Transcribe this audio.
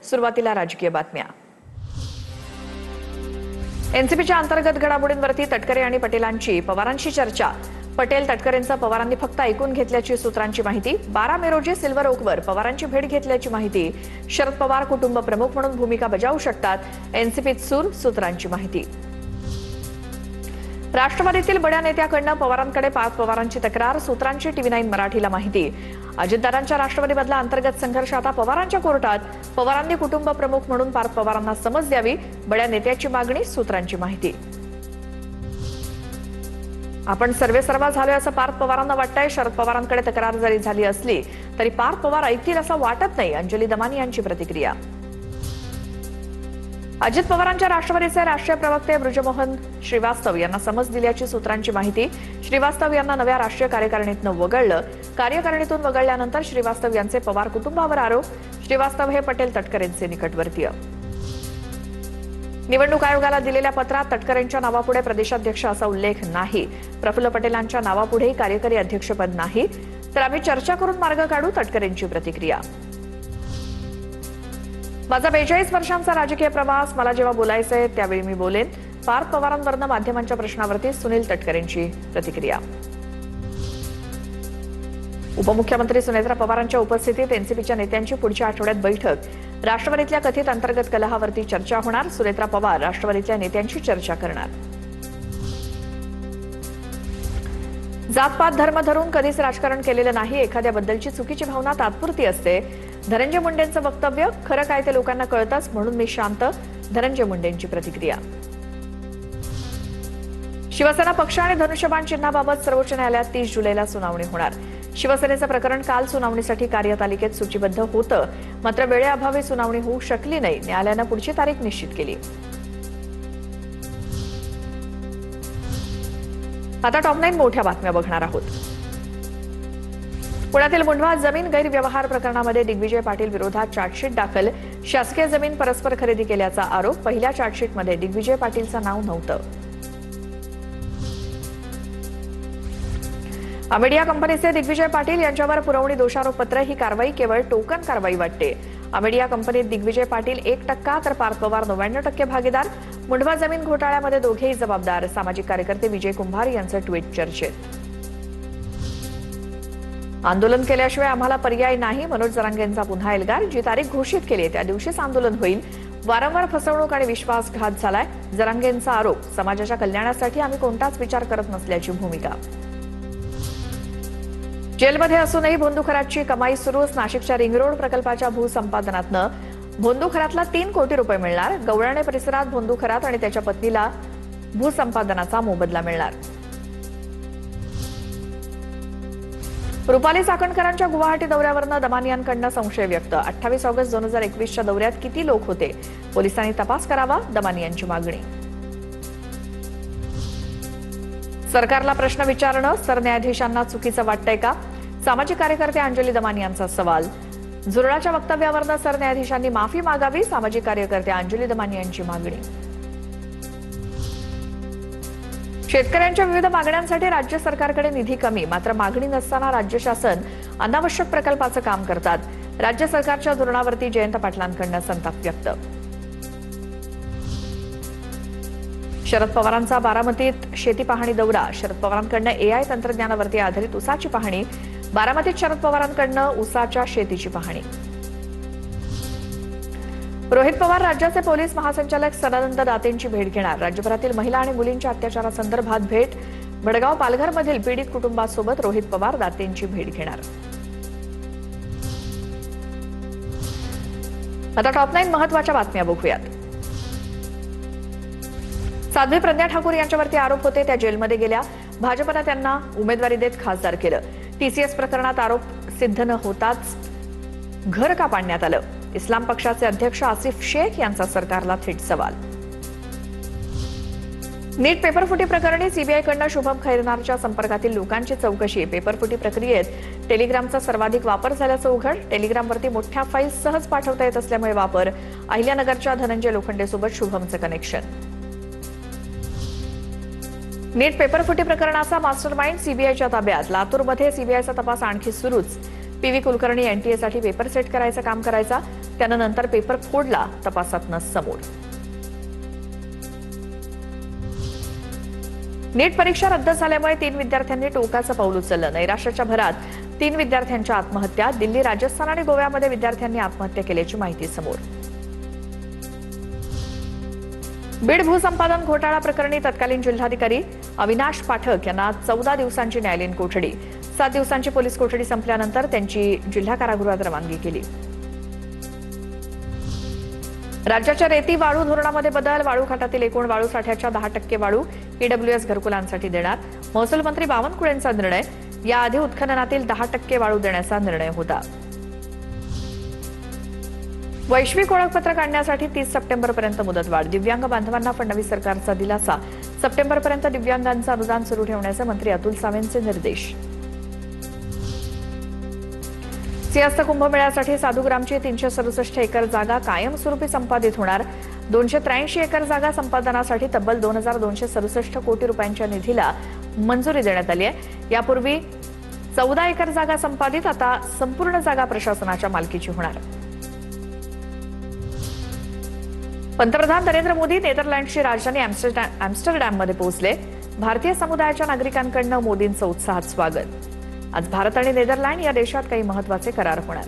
सुरुवातीला राजकीय बातम्या। एनसीपीच्या अंतर्गत घडामोडींवरती तटकरे आणि पटेलांची पवारांशी चर्चा। पटेल तटकरेंचं पवारांनी फक्त ऐकून घेतल्याची सूत्रांची माहिती। 12 मे रोजी सिल्वर ओकवर पवारांची भेट घेतल्याची माहिती। शरद पवार कुटुंब प्रमुख म्हणून भूमिका बजावू शकतात, एनसीपीत सूर, सूत्रांची माहिती। राष्ट्रवादीतील बड्या नेत्याकडनं पवारांकडे पार्थ पवारांची तक्रार, सूत्रांची टीव्ही9 मराठीला माहिती। अजितदादांच्या राष्ट्रवादीमधला अंतर्गत संघर्ष आता पवारांच्या कोर्टात। पवारांनी कुटुंब प्रमुख म्हणून पार्थ पवारांना समज द्यावी, बड्या नेत्याची मागणी, सूत्रांची माहिती। आपण सर्वेसर्वा झालोय असं पार्थ पवारांना वाटतंय। शरद पवारांकडे तक्रार जरी झाली असली तरी पार्थ पवार ऐकतील असं वाटत नाही, अंजली दमानी यांची प्रतिक्रिया। अजित पवारांच्या राष्ट्रवादीचे राष्ट्रीय प्रवक्ते बृजमोहन श्रीवास्तव यांना समज दिल्याची सूत्रांची माहिती। श्रीवास्तव यांना नव्या राष्ट्रीय कार्यकारिणीतनं वगळलं। कार्यकारिणीतून वगळल्यानंतर श्रीवास्तव यांचे पवार कुटुंबावर आरोप। श्रीवास्तव हे पटेल तटकरेंचे निकटवर्तीय। निवडणूक आयोगाला दिलेल्या पत्रात तटकरेंच्या नावापुढे प्रदेशाध्यक्ष असा उल्लेख नाही। प्रफुल्ल पटेलांच्या नावापुढेही कार्यकारी अध्यक्षपद नाही, तर आम्ही चर्चा करून मार्ग काढू, तटकरेंची प्रतिक्रिया। माझा 42 वर्षांचा राजकीय प्रवास, मला जेव्हा बोलायचंय त्यावेळी मी बोलेन। पार्थ पवारांवरनं माध्यमांच्या प्रश्नावरती सुनील तटकरेंची प्रतिक्रिया। उपमुख्यमंत्री सुनेत्रा पवारांच्या उपस्थितीत एनसीपीच्या नेत्यांची पुढच्या आठवड्यात बैठक। राष्ट्रवादीतल्या कथित अंतर्गत कलहावरती चर्चा होणार। सुनेत्रा पवार राष्ट्रवादीतल्या नेत्यांशी चर्चा करणार। जातपात धर्म धरून कधीच राजकारण केलेलं नाही, एखाद्याबद्दलची चुकीची भावना तात्पुरती असते। धनंजय मुंडेंचं वक्तव्य, खरं काय ते लोकांना कळतंच म्हणून मी शांत, धनंजय मुंडेंची प्रतिक्रिया। शिवसेना पक्ष आणि धनुष्यबाण चिन्हाबाबत सर्वोच्च न्यायालयात 30 जुलैला सुनावणी होणार। शिवसेनेचं प्रकरण काल सुनावणीसाठी कार्यतालिकेत सूचीबद्ध होतं, मात्र वेळेअभावी सुनावणी होऊ शकली नाही। न्यायालयानं पुढची तारीख निश्चित केली। आता टॉप 9 मोठ्या बातम्या बघणार आहोत। पुण्यातील मुंढवा जमीन गैरव्यवहार प्रकरणामध्ये दिग्विजय पाटील विरोधात चार्जशीट दाखल। शासकीय जमीन परस्पर खरेदी केल्याचा आरोप। पहिल्या चार्जशीटमध्ये दिग्विजय पाटीलचं नाव नव्हतं। अमेडिया कंपनीचे दिग्विजय पाटील यांच्यावर पुरवणी दोषारोपपत्र। ही कारवाई केवळ टोकन कारवाई वाटते। अमेडिया कंपनीत दिग्विजय पाटील 1% तर पार्थ पवार 99% भागीदार। मुंढवा जमीन घोटाळ्यामध्ये दोघेही जबाबदार। सामाजिक कार्यकर्ते विजय कुंभार यांचं ट्विट चर्चेत। आंदोलन केल्याशिवाय आम्हाला पर्याय नाही, मनोज जरांगेंचा पुन्हा एल्गार। जी तारीख घोषित केली त्या दिवशीच आंदोलन होईल। वारंवार फसवणूक आणि विश्वासघात झालाय, जरांगेंचा आरोप। समाजाच्या कल्याणासाठी आम्ही कोणताच विचार करत नसल्याची भूमिका। जेलमध्ये असूनही भोंदूखराची कमाई सुरूच। नाशिकच्या रिंग रोड प्रकल्पाच्या भूसंपादनातनं भोंदूखरातला 3 कोटी रुपये मिळणार। गवळणे परिसरात भोंदूखरात आणि त्याच्या पत्नीला भूसंपादनाचा मोबदला मिळणार। रुपाली चाकणकरांच्या गुवाहाटी दौऱ्यावरनं दमानियांकडनं संशय व्यक्त। 28 ऑगस्ट 2021च्या दौऱ्यात किती लोक होते, पोलिसांनी तपास करावा, दमानियांची मागणी। सरकारला प्रश्न विचारणं सरन्यायाधीशांना चुकीचं वाटतंय का, सामाजिक कार्यकर्ते अंजली दमानी यांचा सवाल। झुरळाच्या वक्तव्यावरनं सरन्यायाधीशांनी माफी मागावी, सामाजिक कार्यकर्ते अंजली दमानी यांची मागणी। शेतकऱ्यांच्या विविध मागण्यांसाठी राज्य सरकारकडे निधी कमी, मात्र मागणी नसताना राज्य शासन अनावश्यक प्रकल्पाचं काम करतात। राज्य सरकारच्या धोरणावरती जयंत पाटलांकडनं संताप व्यक्त। शरद पवारांचा बारामतीत शेती पाहणी दौरा। शरद पवारांकडनं AI तंत्रज्ञानावरती आधारित ऊसाची पाहणी। बारामतीत शरद पवारांकडनं ऊसाच्या शेतीची पाहणी। रोहित पवार राज्याचे पोलीस महासंचालक सदानंद दातेंची भेट घेणार। राज्यभरातील महिला आणि मुलींच्या अत्याचारासंदर्भात भेट। भडगाव पालघरमधील पीडित कुटुंबासोबत रोहित पवार दातेंची भेट घेणार। आता टॉप 9 महत्वाच्या बातम्या बघूयात। साध्वी प्रज्ञा ठाकूर यांच्यावरती आरोप होते, त्या जेलमध्ये गेल्या। भाजपनं त्यांना उमेदवारी देत खासदार केलं। TCS प्रकरणात आरोप सिद्ध न होताच घर का पाडण्यात आलं। इस्लाम पक्षाचे अध्यक्ष आसिफ शेख यांचा सरकारला थेट सवाल। नीट पेपरफुटी प्रकरणी सीबीआयकडनं शुभम खैरनारच्या संपर्कातील लोकांची चौकशी। पेपरफुटी प्रक्रियेत टेलिग्रामचा सर्वाधिक वापर झाल्याचं उघड। टेलिग्रामवरती मोठ्या फाईल्स सहज पाठवता येत असल्यामुळे वापर। अहिल्यानगरच्या धनंजय लोखंडेसोबत शुभमचं कनेक्शन। नीट पेपरफुटी प्रकरणाचा मास्टरमाइंड सीबीआयच्या ताब्यात। लातूरमध्ये सीबीआयचा तपास आणखी सुरूच। पीव्ही कुलकर्णी एनटीए साठी पेपर सेट करायचं काम करायचा. त्यानं नंतर पेपर फोडला, तपासातनं समोर. नीट परीक्षा रद्द झाल्यामुळे 3 विद्यार्थ्यांनी टोकाचं पाऊल उचललं. नैराश्याच्या भरात 3 विद्यार्थ्यांच्या आत्महत्या. दिल्ली, राजस्थान आणि गोव्यामध्ये विद्यार्थ्यांनी आत्महत्या केल्याची माहिती समोर. बीड भूसंपादन घोटाळा प्रकरणी तत्कालीन जिल्हाधिकारी अविनाश पाठक यांना 14 दिवसांची न्यायालयीन कोठडी. 7 दिवसांची पोलीस कोठडी संपल्यानंतर त्यांची जिल्हा कारागृहात रवानगी केली. राज्याच्या रेती वाळू धोरणामध्ये बदल. वाळू खात्यातील एकूण वाळू साठ्याच्या 10% वाळू ईडब्ल्यूएस घरकुलांसाठी देणार. महसूल मंत्री बावनकुळेंचा निर्णय. याआधी उत्खननातील 10% वाळू देण्याचा निर्णय होता. वैश्विक ओळखपत्र काढण्यासाठी 30 सप्टेंबरपर्यंत मुदतवाढ. दिव्यांग बांधवांना फडणवीस सरकारचा दिलासा. सप्टेंबरपर्यंत दिव्यांगांचं अनुदान सुरू ठेवण्याचे मंत्री अतुल सावेंचे निर्देश. सिंहस्थ कुंभमेळ्यासाठी साधुग्रामची 367 एकर जागा कायमस्वरूपी संपादित होणार. 283 एकर जागा संपादनासाठी तब्बल 2267 कोटी रुपयांच्या निधीला मंजुरी देण्यात आली आहे. यापूर्वी 14 एकर जागा संपादित, आता संपूर्ण जागा प्रशासनाच्या मालकीची होणार. पंतप्रधान नरेंद्र मोदी नेदरलँडची राजधानी एम्स्टरडॅममध्ये पोहोचले. भारतीय समुदायाच्या नागरिकांकडून मोदींचं उत्साहात स्वागत. आज भारत आणि नेदरलँड या देशात काही महत्त्वाचे करार होणार.